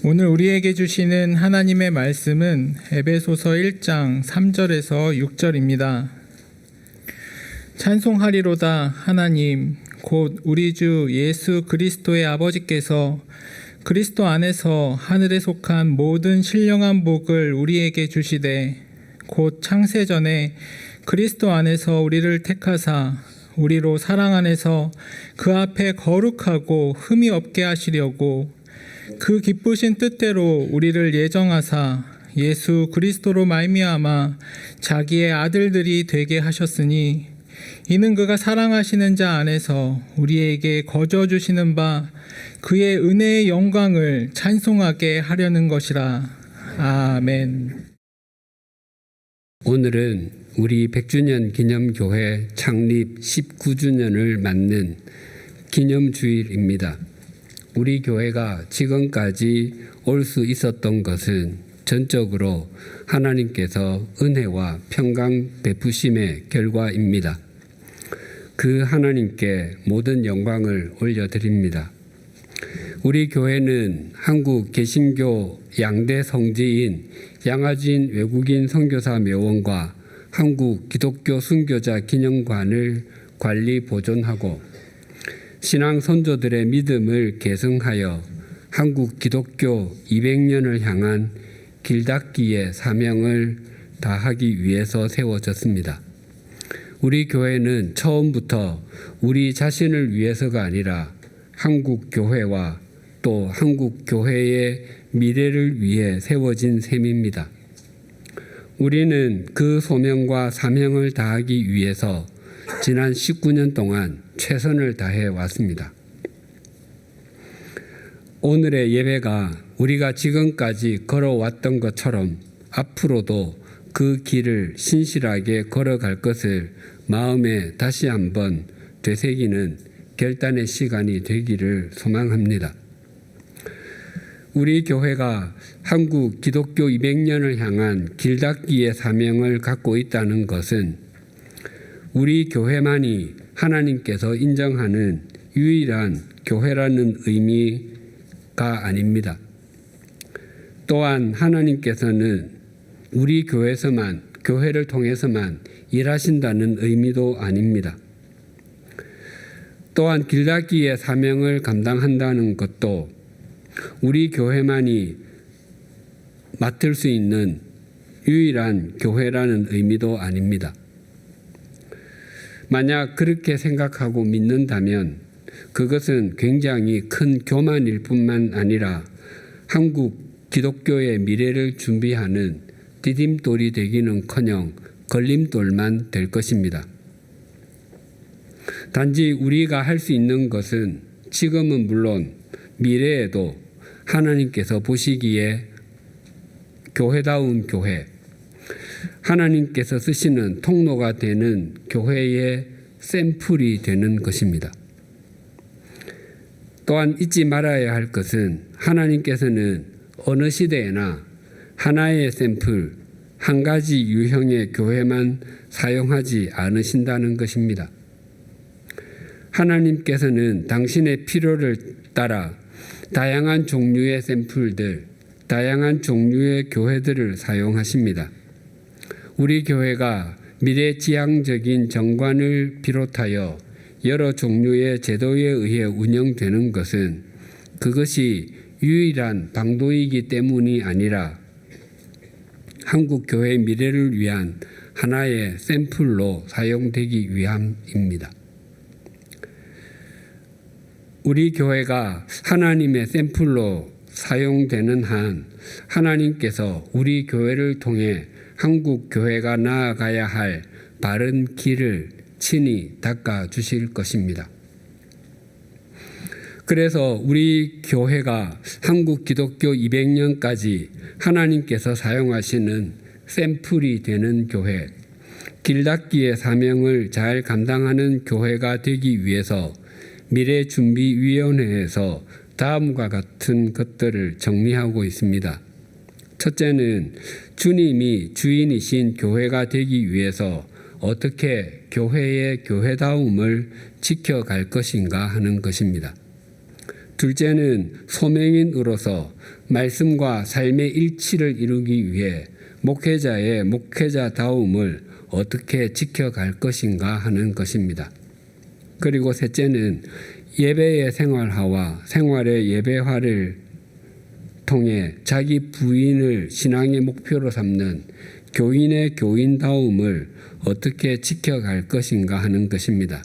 오늘 우리에게 주시는 하나님의 말씀은 에베소서 1장 3절에서 6절입니다. 찬송하리로다 하나님 곧 우리 주 예수 그리스도의 아버지께서 그리스도 안에서 하늘에 속한 모든 신령한 복을 우리에게 주시되 곧 창세전에 그리스도 안에서 우리를 택하사 우리로 사랑 안에서 그 앞에 거룩하고 흠이 없게 하시려고 그 기쁘신 뜻대로 우리를 예정하사 예수 그리스도로 말미암아 자기의 아들들이 되게 하셨으니 이는 그가 사랑하시는 자 안에서 우리에게 거저 주시는 바 그의 은혜의 영광을 찬송하게 하려는 것이라. 아멘. 오늘은 우리 100주년 기념교회 창립 19주년을 맞는 기념주일입니다. 우리 교회가 지금까지 올 수 있었던 것은 전적으로 하나님께서 은혜와 평강 베푸심의 결과입니다. 그 하나님께 모든 영광을 올려드립니다. 우리 교회는 한국 개신교 양대 성지인 양화진 외국인 선교사 묘원과 한국 기독교 순교자 기념관을 관리 보존하고 신앙 선조들의 믿음을 계승하여 한국 기독교 200년을 향한 길닫기의 사명을 다하기 위해서 세워졌습니다. 우리 교회는 처음부터 우리 자신을 위해서가 아니라 한국 교회와 또 한국 교회의 미래를 위해 세워진 셈입니다. 우리는 그 소명과 사명을 다하기 위해서 지난 19년 동안 최선을 다해 왔습니다. 오늘의 예배가 우리가 지금까지 걸어왔던 것처럼 앞으로도 그 길을 신실하게 걸어갈 것을 마음에 다시 한번 되새기는 결단의 시간이 되기를 소망합니다. 우리 교회가 한국 기독교 200년을 향한 길닫기의 사명을 갖고 있다는 것은 우리 교회만이 하나님께서 인정하는 유일한 교회라는 의미가 아닙니다. 또한 하나님께서는 우리 교회를 통해서만 일하신다는 의미도 아닙니다. 또한 길닫기의 사명을 감당한다는 것도 우리 교회만이 맡을 수 있는 유일한 교회라는 의미도 아닙니다. 만약 그렇게 생각하고 믿는다면 그것은 굉장히 큰 교만일 뿐만 아니라 한국 기독교의 미래를 준비하는 디딤돌이 되기는커녕 걸림돌만 될 것입니다. 단지 우리가 할 수 있는 것은 지금은 물론 미래에도 하나님께서 보시기에 교회다운 교회, 하나님께서 쓰시는 통로가 되는 교회의 샘플이 되는 것입니다. 또한 잊지 말아야 할 것은 하나님께서는 어느 시대에나 하나의 샘플, 한 가지 유형의 교회만 사용하지 않으신다는 것입니다. 하나님께서는 당신의 필요를 따라 다양한 종류의 샘플들, 다양한 종류의 교회들을 사용하십니다. 우리 교회가 미래지향적인 정관을 비롯하여 여러 종류의 제도에 의해 운영되는 것은 그것이 유일한 방도이기 때문이 아니라 한국 교회의 미래를 위한 하나의 샘플로 사용되기 위함입니다. 우리 교회가 하나님의 샘플로 사용되는 한 하나님께서 우리 교회를 통해 한국 교회가 나아가야 할 바른 길을 친히 닦아 주실 것입니다. 그래서 우리 교회가 한국 기독교 200년까지 하나님께서 사용하시는 샘플이 되는 교회, 길닫기의 사명을 잘 감당하는 교회가 되기 위해서 미래준비위원회에서 다음과 같은 것들을 정리하고 있습니다. 첫째는 주님이 주인이신 교회가 되기 위해서 어떻게 교회의 교회다움을 지켜갈 것인가 하는 것입니다. 둘째는 소명인으로서 말씀과 삶의 일치를 이루기 위해 목회자의 목회자다움을 어떻게 지켜갈 것인가 하는 것입니다. 그리고 셋째는 예배의 생활화와 생활의 예배화를 통해 자기 부인을 신앙의 목표로 삼는 교인의 교인다움을 어떻게 지켜갈 것인가 하는 것입니다.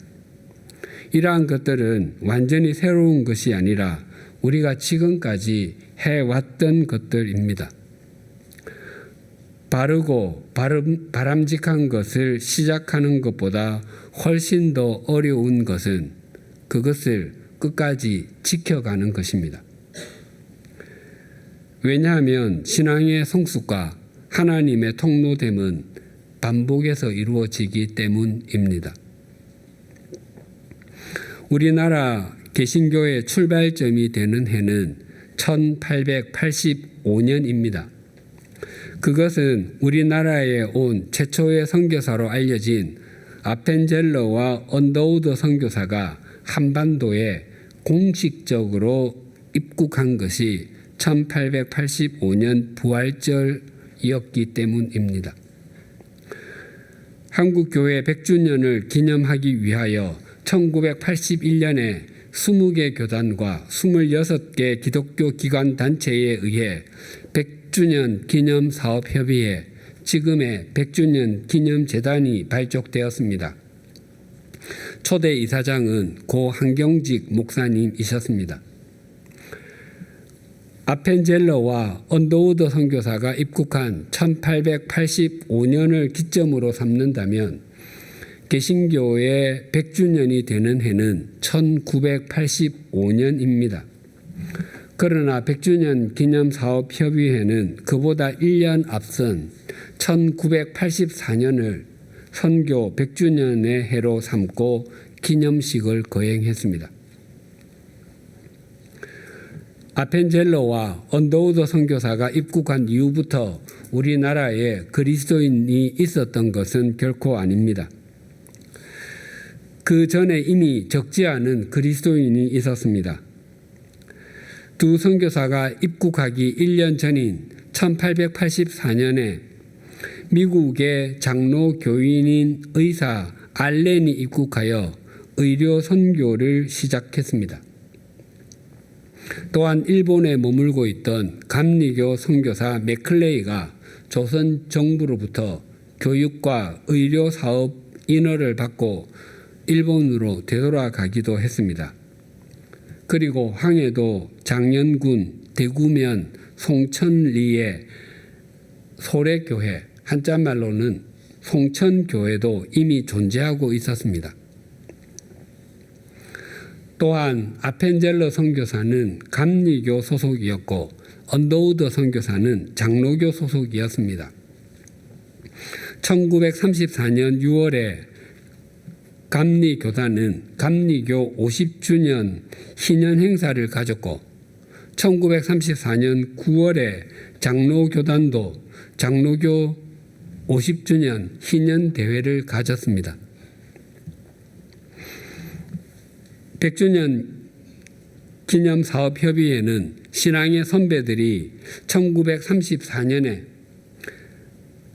이러한 것들은 완전히 새로운 것이 아니라 우리가 지금까지 해왔던 것들입니다. 바르고 바람직한 것을 시작하는 것보다 훨씬 더 어려운 것은 그것을 끝까지 지켜가는 것입니다. 왜냐하면 신앙의 성숙과 하나님의 통로됨은 반복해서 이루어지기 때문입니다. 우리나라 개신교의 출발점이 되는 해는 1885년입니다. 그것은 우리나라에 온 최초의 선교사로 알려진 아펜젤러와 언더우드 선교사가 한반도에 공식적으로 입국한 것이 1885년 부활절이었기 때문입니다. 한국교회 100주년을 기념하기 위하여 1981년에 20개 교단과 26개 기독교 기관 단체에 의해 100주년 기념 사업 협의회, 지금의 100주년 기념 재단이 발족되었습니다. 초대 이사장은 고 한경직 목사님이셨습니다. 아펜젤러와 언더우드 선교사가 입국한 1885년을 기점으로 삼는다면 개신교의 100주년이 되는 해는 1985년입니다. 그러나 100주년 기념사업협의회는 그보다 1년 앞선 1984년을 선교 100주년의 해로 삼고 기념식을 거행했습니다. 아펜젤러와 언더우드 선교사가 입국한 이후부터 우리나라에 그리스도인이 있었던 것은 결코 아닙니다. 그 전에 이미 적지 않은 그리스도인이 있었습니다. 두 선교사가 입국하기 1년 전인 1884년에 미국의 장로 교인인 의사 알렌이 입국하여 의료 선교를 시작했습니다. 또한 일본에 머물고 있던 감리교 선교사 맥클레이가 조선 정부로부터 교육과 의료 사업 인허를 받고 일본으로 되돌아가기도 했습니다. 그리고 황해도 장년군 대구면 송천리의 소래교회, 한자말로는 송천교회도 이미 존재하고 있었습니다. 또한 아펜젤러 선교사는 감리교 소속이었고 언더우드 선교사는 장로교 소속이었습니다. 1934년 6월에 감리교단은 감리교 50주년 희년 행사를 가졌고 1934년 9월에 장로교단도 장로교 50주년 희년 대회를 가졌습니다. 100주년 기념사업협의회는 신앙의 선배들이 1934년에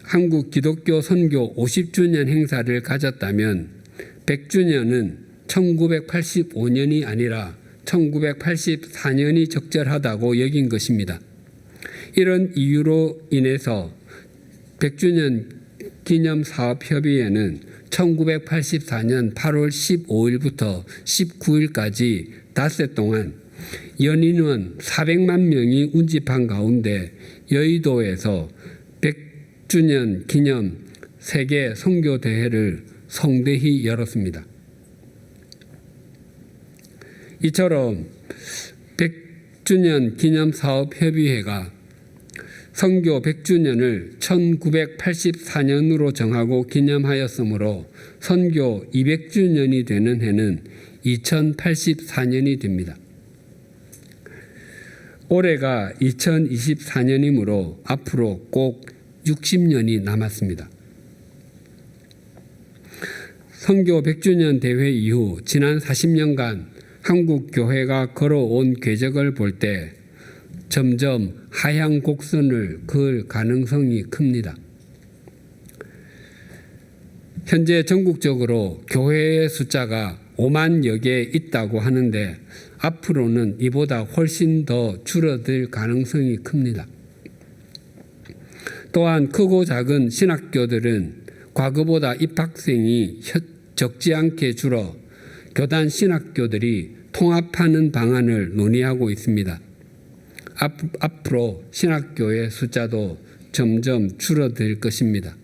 한국 기독교 선교 50주년 행사를 가졌다면 100주년은 1985년이 아니라 1984년이 적절하다고 여긴 것입니다. 이런 이유로 인해서 100주년 기념사업협의회는 1984년 8월 15일부터 19일까지 닷새 동안 연인원 400만 명이 운집한 가운데 여의도에서 100주년 기념 세계 선교대회를 성대히 열었습니다. 이처럼 100주년 기념사업협의회가 선교 100주년을 1984년으로 정하고 기념하였으므로 선교 200주년이 되는 해는 2084년이 됩니다. 올해가 2024년이므로 앞으로 꼭 60년이 남았습니다. 선교 100주년 대회 이후 지난 40년간 한국 교회가 걸어온 궤적을 볼 때 점점 하향 곡선을 그을 가능성이 큽니다. 현재 전국적으로 교회의 숫자가 5만여 개 있다고 하는데 앞으로는 이보다 훨씬 더 줄어들 가능성이 큽니다. 또한 크고 작은 신학교들은 과거보다 입학생이 적지 않게 줄어 교단 신학교들이 통합하는 방안을 논의하고 있습니다. 앞으로 신학교의 숫자도 점점 줄어들 것입니다.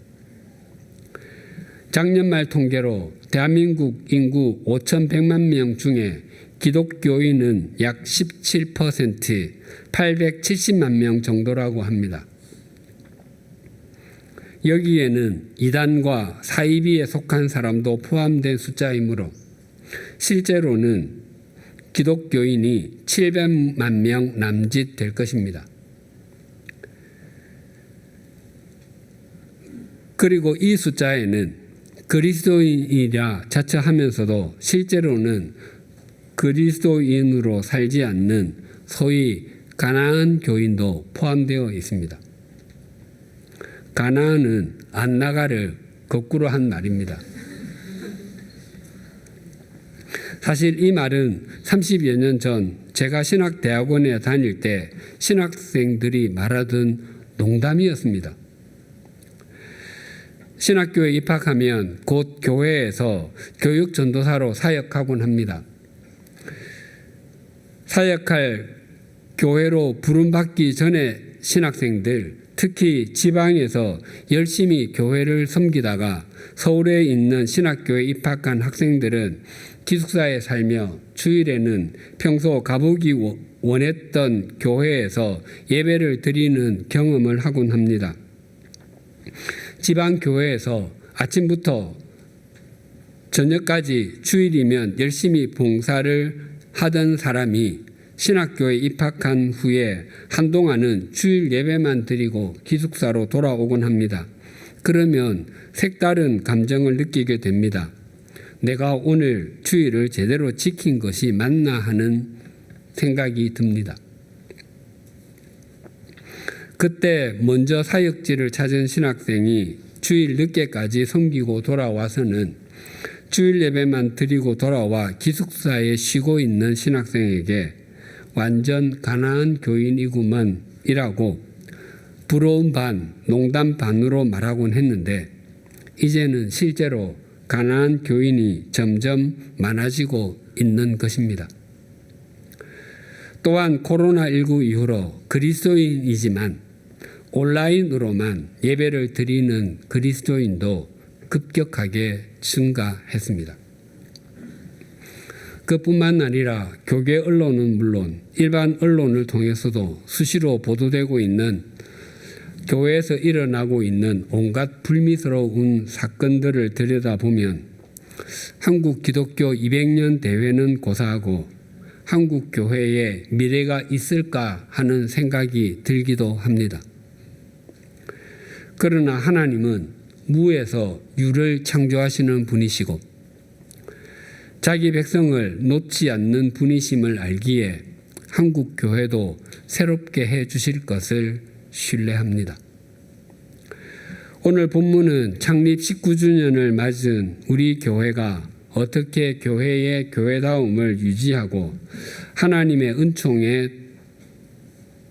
작년 말 통계로 대한민국 인구 5,100만 명 중에 기독교인은 약 17%, 870만 명 정도라고 합니다. 여기에는 이단과 사이비에 속한 사람도 포함된 숫자이므로 실제로는 기독교인이 700만 명 남짓 될 것입니다. 그리고 이 숫자에는 그리스도인이라 자처하면서도 실제로는 그리스도인으로 살지 않는 소위 가나안 교인도 포함되어 있습니다. 가나안은 안 나가를 거꾸로 한 말입니다. 사실 이 말은 30여 년 전 제가 신학대학원에 다닐 때 신학생들이 말하던 농담이었습니다. 신학교에 입학하면 곧 교회에서 교육전도사로 사역하곤 합니다. 사역할 교회로 부름받기 전에 신학생들, 특히 지방에서 열심히 교회를 섬기다가 서울에 있는 신학교에 입학한 학생들은 기숙사에 살며 주일에는 평소 가보기 원했던 교회에서 예배를 드리는 경험을 하곤 합니다. 지방 교회에서 아침부터 저녁까지 주일이면 열심히 봉사를 하던 사람이 신학교에 입학한 후에 한동안은 주일 예배만 드리고 기숙사로 돌아오곤 합니다. 그러면 색다른 감정을 느끼게 됩니다. 내가 오늘 주일을 제대로 지킨 것이 맞나 하는 생각이 듭니다. 그때 먼저 사역지를 찾은 신학생이 주일 늦게까지 섬기고 돌아와서는 주일 예배만 드리고 돌아와 기숙사에 쉬고 있는 신학생에게 완전 가나안 교인이구만 이라고 부러움 반 농담 반으로 말하곤 했는데 이제는 실제로 가나안 교인이 점점 많아지고 있는 것입니다. 또한 코로나19 이후로 그리스도인이지만 온라인으로만 예배를 드리는 그리스도인도 급격하게 증가했습니다. 그뿐만 아니라 교계 언론은 물론 일반 언론을 통해서도 수시로 보도되고 있는 교회에서 일어나고 있는 온갖 불미스러운 사건들을 들여다보면 한국 기독교 200년 대회는 고사하고 한국 교회에 미래가 있을까 하는 생각이 들기도 합니다. 그러나 하나님은 무에서 유를 창조하시는 분이시고 자기 백성을 놓지 않는 분이심을 알기에 한국 교회도 새롭게 해 주실 것을 신뢰합니다. 오늘 본문은 창립 19주년을 맞은 우리 교회가 어떻게 교회의 교회다움을 유지하고 하나님의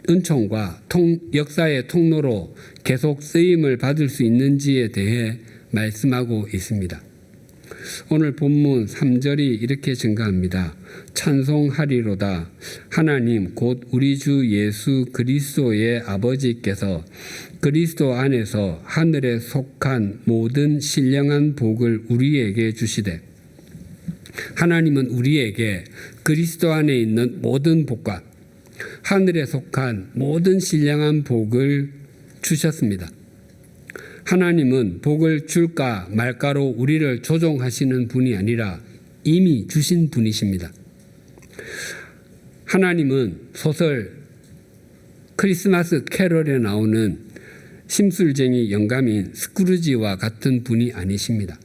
은총과 역사의 통로로 계속 쓰임을 받을 수 있는지에 대해 말씀하고 있습니다. 오늘 본문 3절이 이렇게 증가합니다. 찬송하리로다. 하나님 곧 우리 주 예수 그리스도의 아버지께서 그리스도 안에서 하늘에 속한 모든 신령한 복을 우리에게 주시되 하나님은 우리에게 그리스도 안에 있는 모든 복과 하늘에 속한 모든 신령한 복을 주셨습니다. 하나님은 복을 줄까 말까로 우리를 조종하시는 분이 아니라 이미 주신 분이십니다. 하나님은 소설 크리스마스 캐럴에 나오는 심술쟁이 영감인 스크루지와 같은 분이 아니십니다.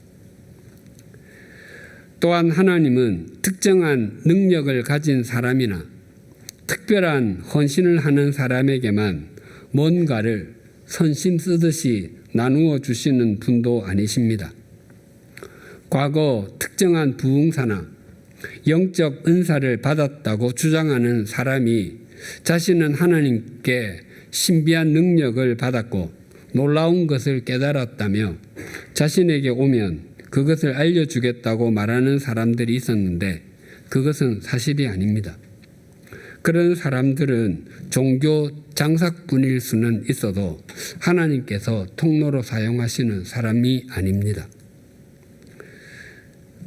또한 하나님은 특정한 능력을 가진 사람이나 특별한 헌신을 하는 사람에게만 뭔가를 선심 쓰듯이 나누어 주시는 분도 아니십니다. 과거 특정한 부흥사나 영적 은사를 받았다고 주장하는 사람이 자신은 하나님께 신비한 능력을 받았고 놀라운 것을 깨달았다며 자신에게 오면 그것을 알려주겠다고 말하는 사람들이 있었는데 그것은 사실이 아닙니다. 그런 사람들은 종교 장사꾼일 수는 있어도 하나님께서 통로로 사용하시는 사람이 아닙니다.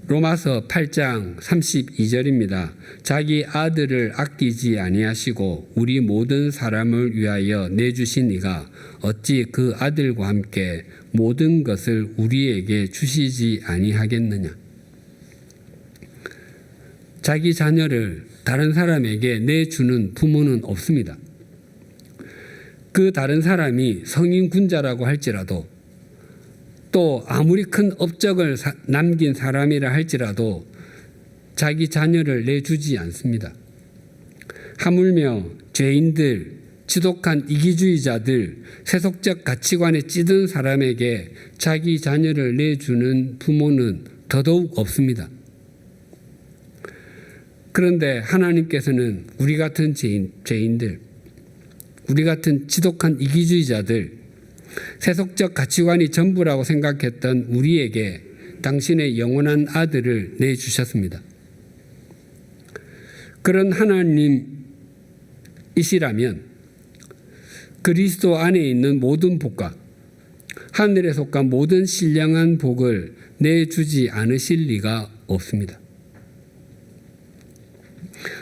로마서 8장 32절입니다. 자기 아들을 아끼지 아니하시고 우리 모든 사람을 위하여 내주신 이가 어찌 그 아들과 함께 모든 것을 우리에게 주시지 아니하겠느냐. 자기 자녀를 다른 사람에게 내주는 부모는 없습니다. 그 다른 사람이 성인 군자라고 할지라도 또 아무리 큰 업적을 남긴 사람이라 할지라도 자기 자녀를 내주지 않습니다. 하물며 죄인들, 지독한 이기주의자들, 세속적 가치관에 찌든 사람에게 자기 자녀를 내주는 부모는 더더욱 없습니다. 그런데 하나님께서는 우리 같은 죄인들, 우리 같은 지독한 이기주의자들, 세속적 가치관이 전부라고 생각했던 우리에게 당신의 영원한 아들을 내주셨습니다. 그런 하나님이시라면 그리스도 안에 있는 모든 복과 하늘에 속한 모든 신령한 복을 내주지 않으실 리가 없습니다.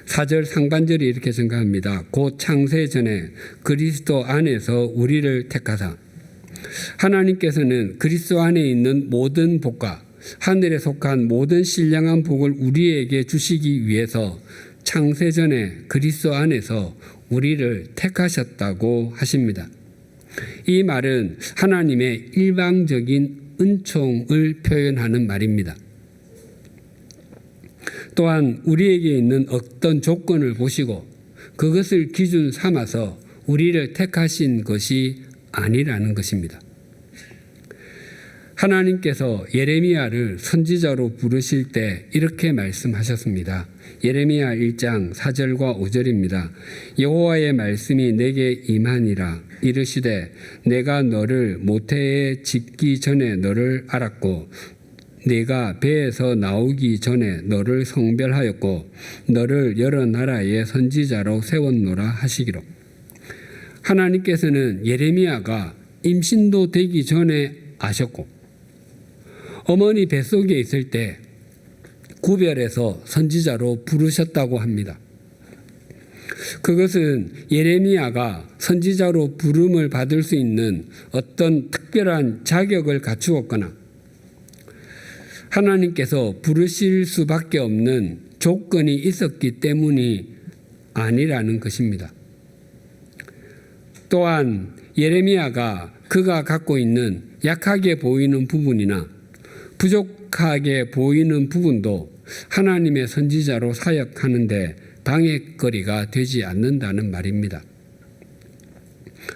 4절 상반절이 이렇게 증가합니다. 곧 창세 전에 그리스도 안에서 우리를 택하사. 하나님께서는 그리스도 안에 있는 모든 복과 하늘에 속한 모든 신령한 복을 우리에게 주시기 위해서 창세 전에 그리스도 안에서 우리를 택하셨다고 하십니다. 이 말은 하나님의 일방적인 은총을 표현하는 말입니다. 또한 우리에게 있는 어떤 조건을 보시고 그것을 기준 삼아서 우리를 택하신 것이 아니라는 것입니다. 하나님께서 예레미야를 선지자로 부르실 때 이렇게 말씀하셨습니다. 예레미야 1장 4절과 5절입니다. 여호와의 말씀이 내게 임하니라. 이르시되 내가 너를 모태에 짓기 전에 너를 알았고 네가 배에서 나오기 전에 너를 성별하였고 너를 여러 나라의 선지자로 세웠노라 하시기로. 하나님께서는 예레미야가 임신도 되기 전에 아셨고 어머니 뱃속에 있을 때 구별해서 선지자로 부르셨다고 합니다. 그것은 예레미야가 선지자로 부름을 받을 수 있는 어떤 특별한 자격을 갖추었거나 하나님께서 부르실 수밖에 없는 조건이 있었기 때문이 아니라는 것입니다. 또한 예레미야가 그가 갖고 있는 약하게 보이는 부분이나 부족하게 보이는 부분도 하나님의 선지자로 사역하는데 방해거리가 되지 않는다는 말입니다.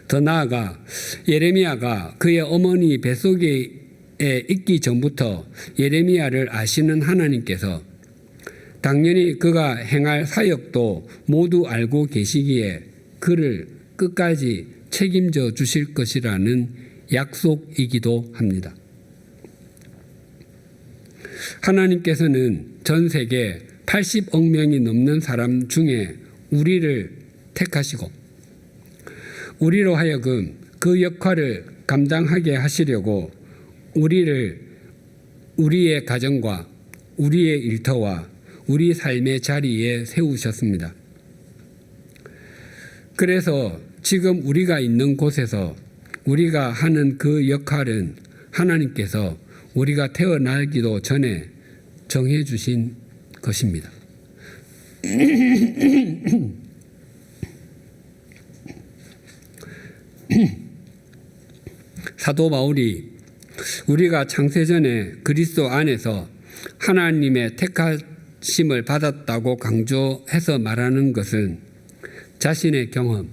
더 나아가 예레미야가 그의 어머니 뱃속에 있기 전부터 예레미야를 아시는 하나님께서 당연히 그가 행할 사역도 모두 알고 계시기에 그를 끝까지 책임져 주실 것이라는 약속이기도 합니다. 하나님께서는 전 세계 80억 명이 넘는 사람 중에 우리를 택하시고 우리로 하여금 그 역할을 감당하게 하시려고 우리를 우리의 가정과 우리의 일터와 우리 삶의 자리에 세우셨습니다. 그래서 지금 우리가 있는 곳에서 우리가 하는 그 역할은 하나님께서 우리가 태어나기도 전에 정해 주신 것입니다. 사도 바울이 우리가 창세전에 그리스도 안에서 하나님의 택하심을 받았다고 강조해서 말하는 것은 자신의 경험,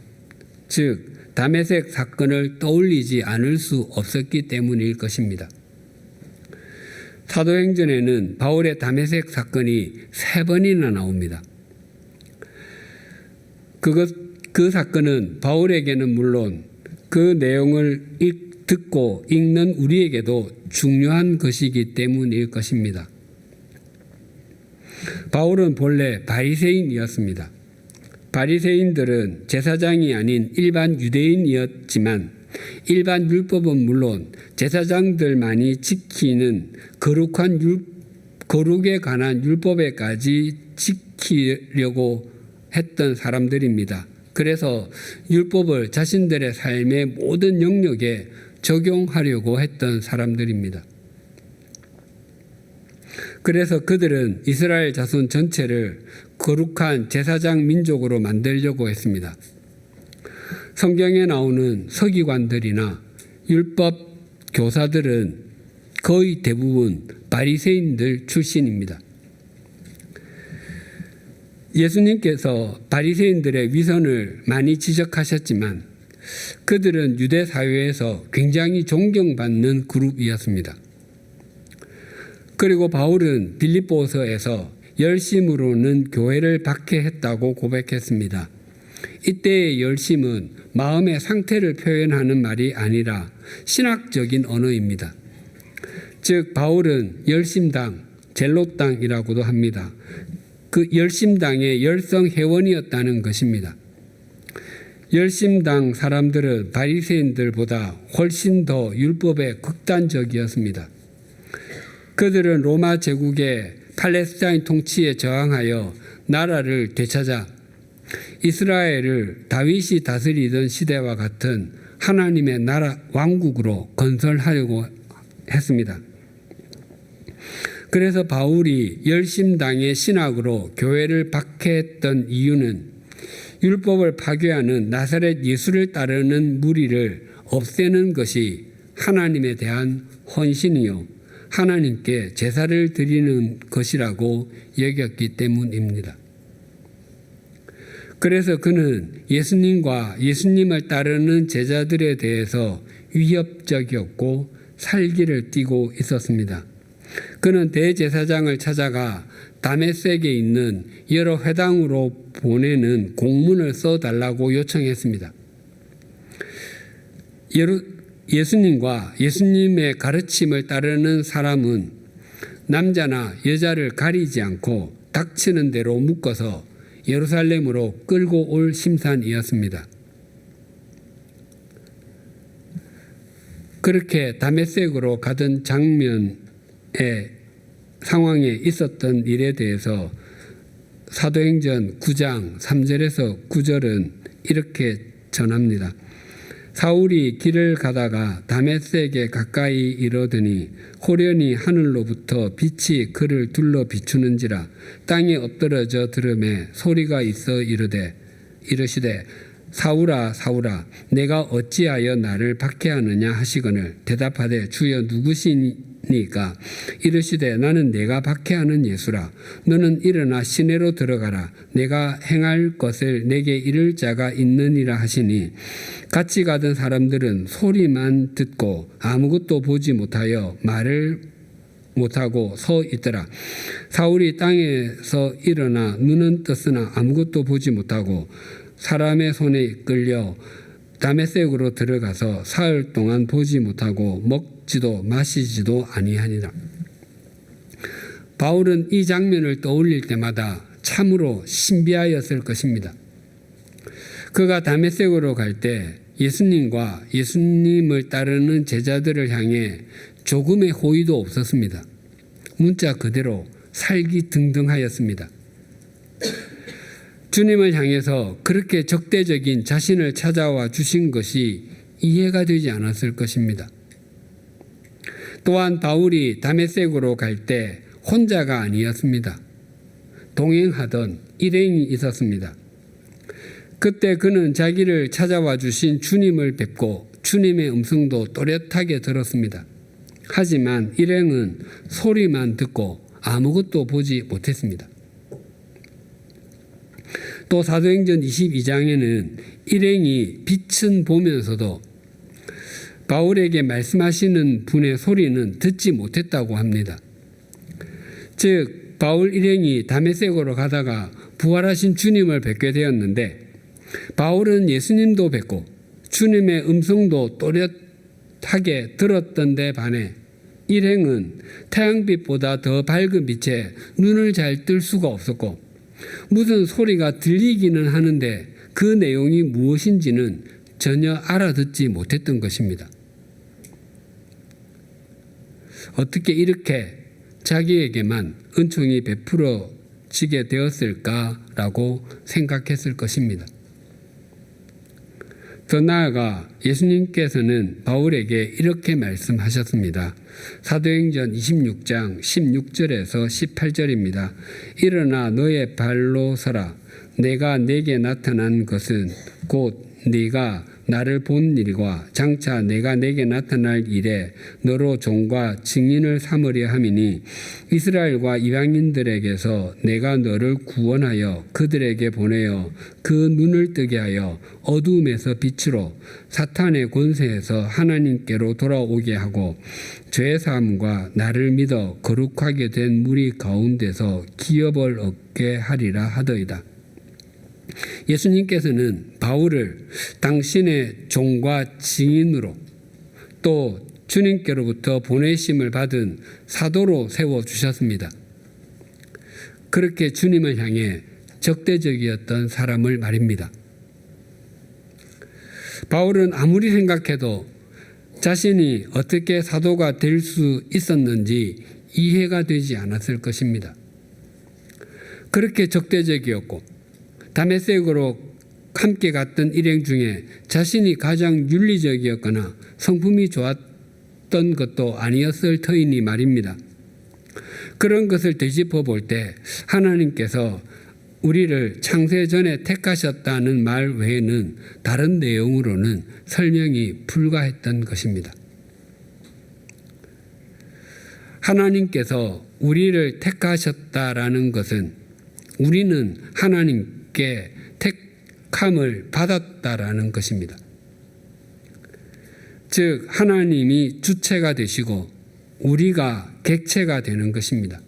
즉 다메섹 사건을 떠올리지 않을 수 없었기 때문일 것입니다. 사도행전에는 바울의 다메섹 사건이 3번이나 나옵니다. 그 사건은 바울에게는 물론 그 내용을 듣고 읽는 우리에게도 중요한 것이기 때문일 것입니다. 바울은 본래 바리새인이었습니다. 바리새인들은 제사장이 아닌 일반 유대인이었지만 일반 율법은 물론 제사장들만이 지키는 거룩에 관한 율법에까지 지키려고 했던 사람들입니다. 그래서 율법을 자신들의 삶의 모든 영역에 적용하려고 했던 사람들입니다. 그래서 그들은 이스라엘 자손 전체를 거룩한 제사장 민족으로 만들려고 했습니다. 성경에 나오는 서기관들이나 율법 교사들은 거의 대부분 바리새인들 출신입니다. 예수님께서 바리새인들의 위선을 많이 지적하셨지만 그들은 유대 사회에서 굉장히 존경받는 그룹이었습니다. 그리고 바울은 빌립보서에서 열심으로는 교회를 박해했다고 고백했습니다. 이때의 열심은 마음의 상태를 표현하는 말이 아니라 신학적인 언어입니다. 즉 바울은 열심당, 젤롯당이라고도 합니다. 그 열심당의 열성 회원이었다는 것입니다. 열심당 사람들은 바리새인들보다 훨씬 더 율법에 극단적이었습니다. 그들은 로마 제국의 팔레스타인 통치에 저항하여 나라를 되찾아 이스라엘을 다윗이 다스리던 시대와 같은 하나님의 나라 왕국으로 건설하려고 했습니다. 그래서 바울이 열심당의 신학으로 교회를 박해했던 이유는 율법을 파괴하는 나사렛 예수를 따르는 무리를 없애는 것이 하나님에 대한 헌신이요 하나님께 제사를 드리는 것이라고 여겼기 때문입니다. 그래서 그는 예수님과 예수님을 따르는 제자들에 대해서 위협적이었고 살기를 띠고 있었습니다. 그는 대제사장을 찾아가 다메섹에 있는 여러 회당으로 보내는 공문을 써달라고 요청했습니다. 예수님과 예수님의 가르침을 따르는 사람은 남자나 여자를 가리지 않고 닥치는 대로 묶어서 예루살렘으로 끌고 올 심산이었습니다. 그렇게 다메섹으로 가던 상황에 있었던 일에 대해서 사도행전 9장 3절에서 9절은 이렇게 전합니다. 사울이 길을 가다가 다메섹에 가까이 이르더니 호련히 하늘로부터 빛이 그를 둘러 비추는지라 땅에 엎드러져 들음에 소리가 있어 이르시되 사울아 사울아 내가 어찌하여 나를 박해하느냐 하시거늘 대답하되 주여 누구시니까 이르시되 나는 내가 박해하는 예수라 너는 일어나 시내로 들어가라 내가 행할 것을 내게 이를 자가 있느니라 하시니 같이 가던 사람들은 소리만 듣고 아무것도 보지 못하여 말을 못하고 서 있더라. 사울이 땅에서 일어나 눈은 떴으나 아무것도 보지 못하고 사람의 손에 끌려 다메섹으로 들어가서 사흘 동안 보지 못하고 먹지도 마시지도 아니하니라. 바울은 이 장면을 떠올릴 때마다 참으로 신비하였을 것입니다. 그가 다메섹으로 갈 때 예수님과 예수님을 따르는 제자들을 향해 조금의 호의도 없었습니다. 문자 그대로 살기 등등하였습니다. 주님을 향해서 그렇게 적대적인 자신을 찾아와 주신 것이 이해가 되지 않았을 것입니다. 또한 바울이 다메섹으로 갈 때 혼자가 아니었습니다. 동행하던 일행이 있었습니다. 그때 그는 자기를 찾아와 주신 주님을 뵙고 주님의 음성도 또렷하게 들었습니다. 하지만 일행은 소리만 듣고 아무것도 보지 못했습니다. 또 사도행전 22장에는 일행이 빛은 보면서도 바울에게 말씀하시는 분의 소리는 듣지 못했다고 합니다. 즉 바울 일행이 다메섹으로 가다가 부활하신 주님을 뵙게 되었는데 바울은 예수님도 뵙고 주님의 음성도 또렷하게 들었던 데 반해 일행은 태양빛보다 더 밝은 빛에 눈을 잘 뜰 수가 없었고 무슨 소리가 들리기는 하는데 그 내용이 무엇인지는 전혀 알아듣지 못했던 것입니다. 어떻게 이렇게 자기에게만 은총이 베풀어지게 되었을까라고 생각했을 것입니다. 더 나아가 예수님께서는 바울에게 이렇게 말씀하셨습니다. 사도행전 26장 16절에서 18절입니다. 일어나 너의 발로 서라. 내가 내게 나타난 것은 곧 네가 나를 본 일과 장차 내가 내게 나타날 일에 너로 종과 증인을 삼으려 함이니 이스라엘과 이방인들에게서 내가 너를 구원하여 그들에게 보내어 그 눈을 뜨게 하여 어두움에서 빛으로 사탄의 권세에서 하나님께로 돌아오게 하고 죄사함과 나를 믿어 거룩하게 된 무리 가운데서 기업을 얻게 하리라 하더이다. 예수님께서는 바울을 당신의 종과 증인으로 또 주님께로부터 보내심을 받은 사도로 세워주셨습니다. 그렇게 주님을 향해 적대적이었던 사람을 말입니다. 바울은 아무리 생각해도 자신이 어떻게 사도가 될 수 있었는지 이해가 되지 않았을 것입니다. 그렇게 적대적이었고 다메섹으로 함께 갔던 일행 중에 자신이 가장 윤리적이었거나 성품이 좋았던 것도 아니었을 터이니 말입니다. 그런 것을 되짚어 볼 때 하나님께서 우리를 창세 전에 택하셨다는 말 외에는 다른 내용으로는 설명이 불가했던 것입니다. 하나님께서 우리를 택하셨다라는 것은 우리는 하나님께 택함을 받았다라는 것입니다. 즉 하나님이 주체가 되시고 우리가 객체가 되는 것입니다.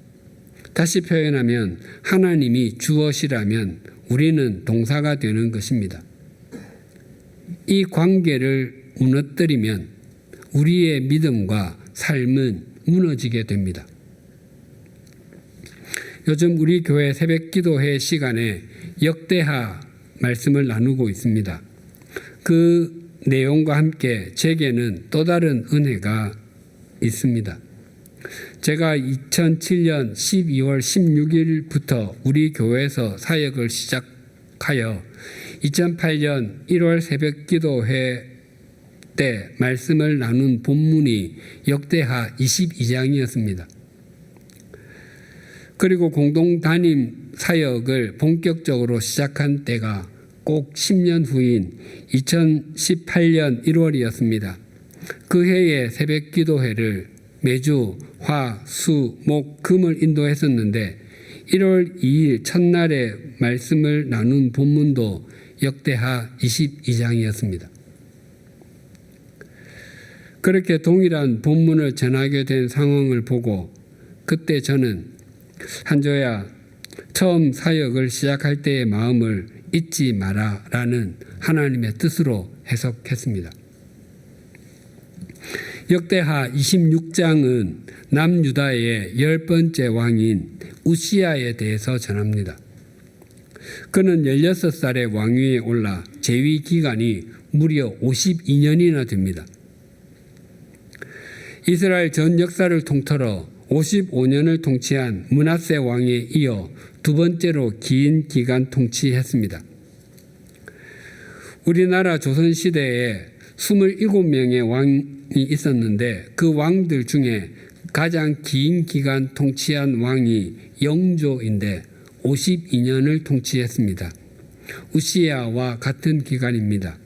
다시 표현하면 하나님이 주어시라면 우리는 동사가 되는 것입니다. 이 관계를 무너뜨리면 우리의 믿음과 삶은 무너지게 됩니다. 요즘 우리 교회 새벽 기도회 시간에 역대하 말씀을 나누고 있습니다. 그 내용과 함께 제게는 또 다른 은혜가 있습니다. 제가 2007년 12월 16일부터 우리 교회에서 사역을 시작하여 2008년 1월 새벽 기도회 때 말씀을 나눈 본문이 역대하 22장이었습니다. 그리고 공동 담임 사역을 본격적으로 시작한 때가 꼭 10년 후인 2018년 1월이었습니다. 그 해의 새벽 기도회를 매주 화, 수, 목, 금을 인도했었는데 1월 2일 첫날에 말씀을 나눈 본문도 역대하 22장이었습니다. 그렇게 동일한 본문을 전하게 된 상황을 보고 그때 저는 한조야 처음 사역을 시작할 때의 마음을 잊지 마라 라는 하나님의 뜻으로 해석했습니다. 역대하 26장은 남유다의 10번째 왕인 우시야에 대해서 전합니다. 그는 16살의 왕위에 올라 재위 기간이 무려 52년이나 됩니다. 이스라엘 전 역사를 통틀어 55년을 통치한 므낫세 왕에 이어 두 번째로 긴 기간 통치했습니다. 우리나라 조선시대에 27명의 왕이 있었는데 그 왕들 중에 가장 긴 기간 통치한 왕이 영조인데 52년을 통치했습니다. 우시야와 같은 기간입니다.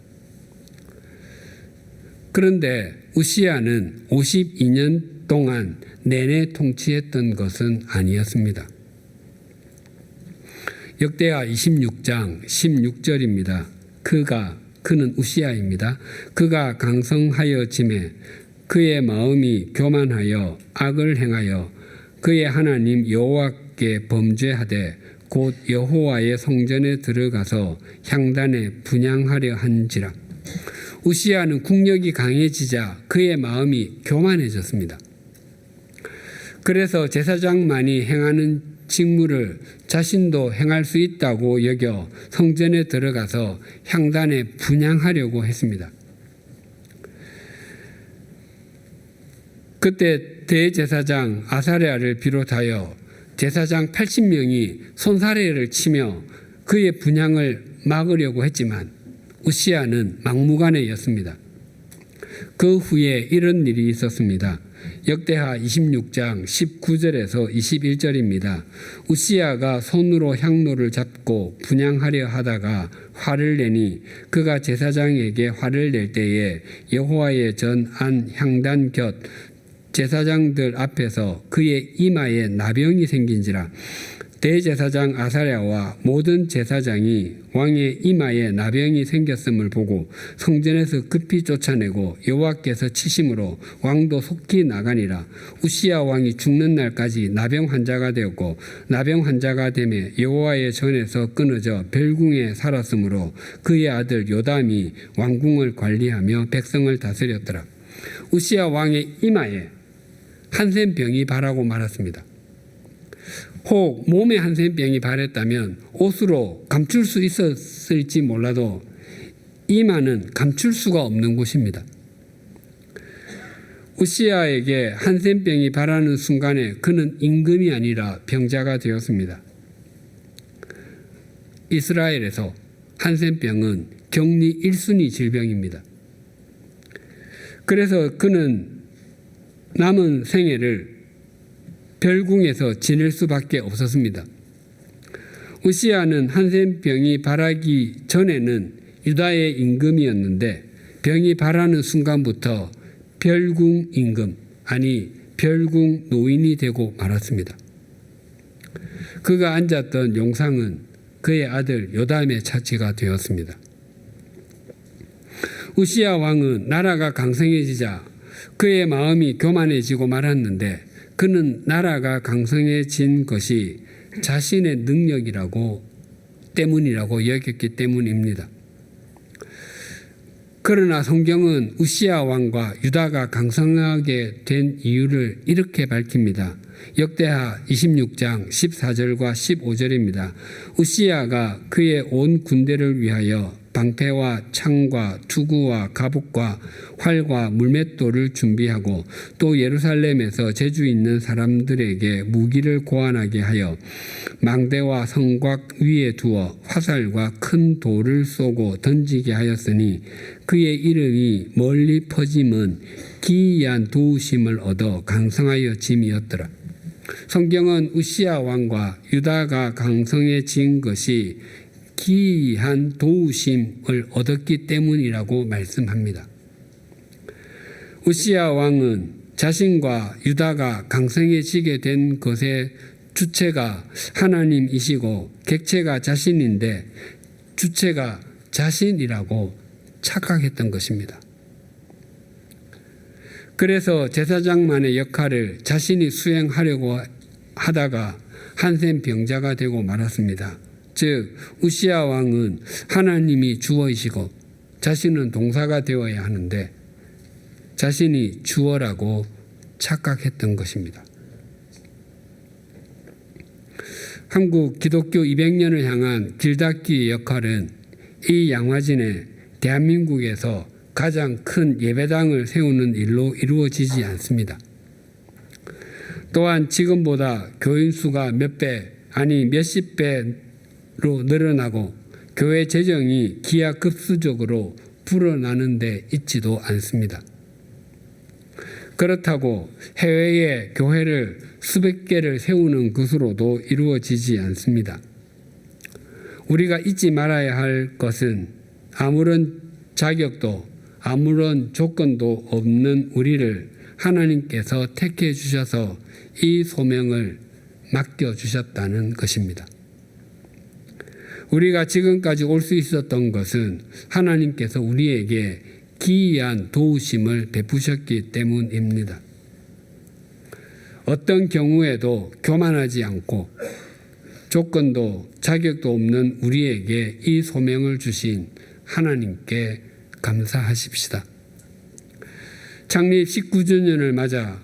그런데 우시야는 52년 동안 내내 통치했던 것은 아니었습니다. 역대하 26장 16절입니다. 그는 우시야입니다. 그가 강성하여짐에 그의 마음이 교만하여 악을 행하여 그의 하나님 여호와께 범죄하되 곧 여호와의 성전에 들어가서 향단에 분향하려 한지라. 우시야는 국력이 강해지자 그의 마음이 교만해졌습니다. 그래서 제사장만이 행하는 직무를 자신도 행할 수 있다고 여겨 성전에 들어가서 향단에 분향하려고 했습니다. 그때 대제사장 아사랴를 비롯하여 제사장 80명이 손사래를 치며 그의 분향을 막으려고 했지만 우시야는 막무가내였습니다. 그 후에 이런 일이 있었습니다. 역대하 26장 19절에서 21절입니다. 우시야가 손으로 향로를 잡고 분향하려 하다가 화를 내니 그가 제사장에게 화를 낼 때에 여호와의 전 안 향단 곁 제사장들 앞에서 그의 이마에 나병이 생긴지라. 대제사장 아사랴와 모든 제사장이 왕의 이마에 나병이 생겼음을 보고 성전에서 급히 쫓아내고 여호와께서 치심으로 왕도 속히 나가니라. 우시야 왕이 죽는 날까지 나병 환자가 되었고 나병 환자가 되매 여호와의 전에서 끊어져 별궁에 살았으므로 그의 아들 요담이 왕궁을 관리하며 백성을 다스렸더라. 우시야 왕의 이마에 한센병이 발하고 말았습니다. 혹 몸에 한센병이 발했다면 옷으로 감출 수 있었을지 몰라도 이마는 감출 수가 없는 곳입니다. 우시야에게 한센병이 발하는 순간에 그는 임금이 아니라 병자가 되었습니다. 이스라엘에서 한센병은 격리 1순위 질병입니다. 그래서 그는 남은 생애를 별궁에서 지낼 수밖에 없었습니다. 우시야는 한센병이 발하기 전에는 유다의 임금이었는데 병이 발하는 순간부터 별궁 임금, 아니 별궁 노인이 되고 말았습니다. 그가 앉았던 용상은 그의 아들 요담의 차지가 되었습니다. 우시야 왕은 나라가 강성해지자 그의 마음이 교만해지고 말았는데 그는 나라가 강성해진 것이 자신의 능력이라고 때문이라고 여겼기 때문입니다. 그러나 성경은 우시야 왕과 유다가 강성하게 된 이유를 이렇게 밝힙니다. 역대하 26장 14절과 15절입니다. 우시야가 그의 온 군대를 위하여 방패와 창과 투구와 갑옷과 활과 물맷돌을 준비하고 또 예루살렘에서 재주 있는 사람들에게 무기를 고안하게 하여 망대와 성곽 위에 두어 화살과 큰 돌을 쏘고 던지게 하였으니 그의 이름이 멀리 퍼짐은 기이한 도우심을 얻어 강성하여 짐이었더라. 성경은 우시야 왕과 유다가 강성해진 것이 기이한 도우심을 얻었기 때문이라고 말씀합니다. 우시야 왕은 자신과 유다가 강성해지게 된 것의 주체가 하나님이시고 객체가 자신인데 주체가 자신이라고 착각했던 것입니다. 그래서 제사장만의 역할을 자신이 수행하려고 하다가 한센 병자가 되고 말았습니다. 즉 우시야 왕은 하나님이 주어이시고 자신은 동사가 되어야 하는데 자신이 주어라고 착각했던 것입니다. 한국 기독교 200년을 향한 길닫기의 역할은 이 양화진에 대한민국에서 가장 큰 예배당을 세우는 일로 이루어지지 않습니다. 또한 지금보다 교인 수가 몇 배, 아니 몇십 배로 늘어나고 교회 재정이 기하급수적으로 불어나는 데 있지도 않습니다. 그렇다고 해외에 교회를 수백 개를 세우는 것으로도 이루어지지 않습니다. 우리가 잊지 말아야 할 것은 아무런 자격도 아무런 조건도 없는 우리를 하나님께서 택해 주셔서 이 소명을 맡겨 주셨다는 것입니다. 우리가 지금까지 올 수 있었던 것은 하나님께서 우리에게 기이한 도우심을 베푸셨기 때문입니다. 어떤 경우에도 교만하지 않고 조건도 자격도 없는 우리에게 이 소명을 주신 하나님께 감사하십시다. 창립 19주년을 맞아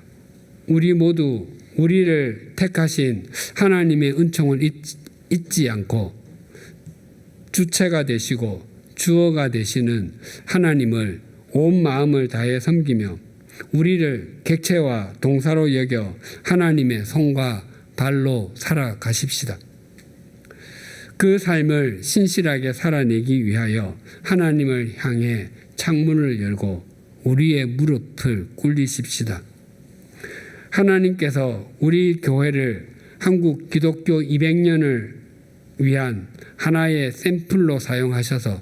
우리 모두 우리를 택하신 하나님의 은총을 잊지 않고 주체가 되시고 주어가 되시는 하나님을 온 마음을 다해 섬기며 우리를 객체와 동사로 여겨 하나님의 손과 발로 살아가십시다. 그 삶을 신실하게 살아내기 위하여 하나님을 향해 창문을 열고 우리의 무릎을 꿇리십시다. 하나님께서 우리 교회를 한국 기독교 200년을 위한 하나의 샘플로 사용하셔서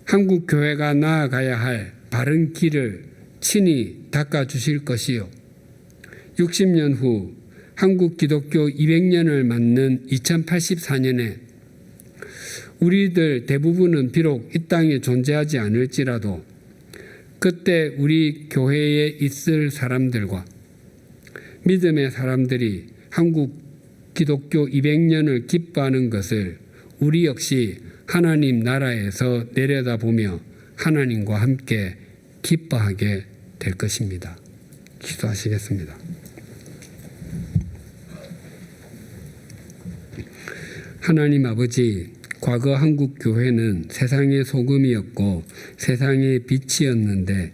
한국 교회가 나아가야 할 바른 길을 친히 닦아주실 것이요 60년 후 한국 기독교 200년을 맞는 2084년에 우리들 대부분은 비록 이 땅에 존재하지 않을지라도 그때 우리 교회에 있을 사람들과 믿음의 사람들이 한국 기독교 200년을 기뻐하는 것을 우리 역시 하나님 나라에서 내려다보며 하나님과 함께 기뻐하게 될 것입니다. 기도하시겠습니다. 하나님 아버지, 과거 한국 교회는 세상의 소금이었고 세상의 빛이었는데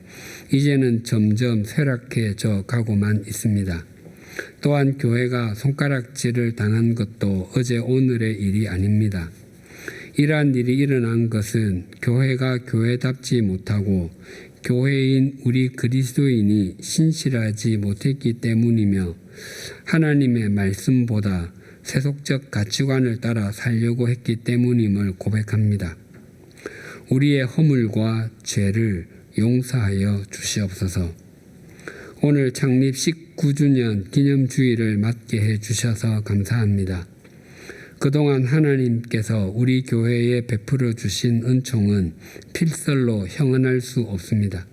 이제는 점점 쇠락해져 가고만 있습니다. 또한 교회가 손가락질을 당한 것도 어제 오늘의 일이 아닙니다. 이러한 일이 일어난 것은 교회가 교회답지 못하고 교회인 우리 그리스도인이 신실하지 못했기 때문이며 하나님의 말씀보다 세속적 가치관을 따라 살려고 했기 때문임을 고백합니다. 우리의 허물과 죄를 용서하여 주시옵소서. 오늘 창립 19주년 기념주일을 맞게 해주셔서 감사합니다. 그동안 하나님께서 우리 교회에 베풀어 주신 은총은 필설로 형언할 수 없습니다.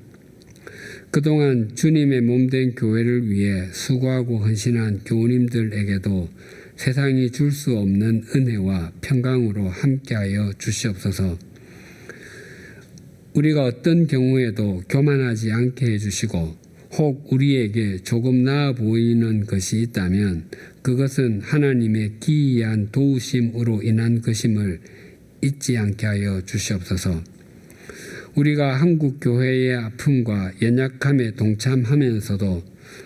그동안 주님의 몸된 교회를 위해 수고하고 헌신한 교우님들에게도 세상이 줄 수 없는 은혜와 평강으로 함께하여 주시옵소서. 우리가 어떤 경우에도 교만하지 않게 해주시고 혹 우리에게 조금 나아 보이는 것이 있다면 그것은 하나님의 기이한 도우심으로 인한 것임을 잊지 않게 하여 주시옵소서. 우리가 한국 교회의 아픔과 연약함에 동참하면서도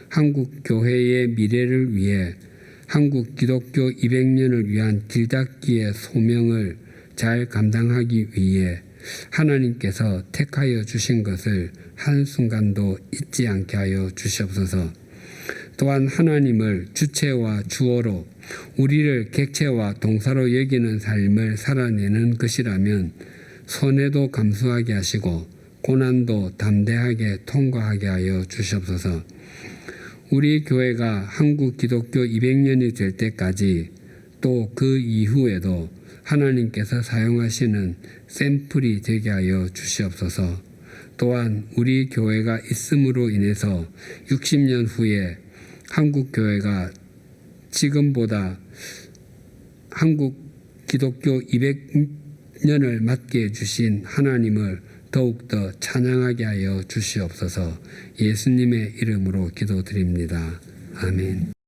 한국 교회의 미래를 위해 한국 기독교 200년을 위한 길닦기의 소명을 잘 감당하기 위해 하나님께서 택하여 주신 것을 한순간도 잊지 않게 하여 주시옵소서. 또한 하나님을 주체와 주어로 우리를 객체와 동사로 여기는 삶을 살아내는 것이라면 손해도 감수하게 하시고 고난도 담대하게 통과하게 하여 주시옵소서. 우리 교회가 한국 기독교 200년이 될 때까지 또 그 이후에도 하나님께서 사용하시는 샘플이 되게 하여 주시옵소서. 또한 우리 교회가 있음으로 인해서 60년 후에 한국 교회가 지금보다 한국 기독교 200년을 맞게 해주신 하나님을 더욱더 찬양하게 하여 주시옵소서. 예수님의 이름으로 기도드립니다. 아멘.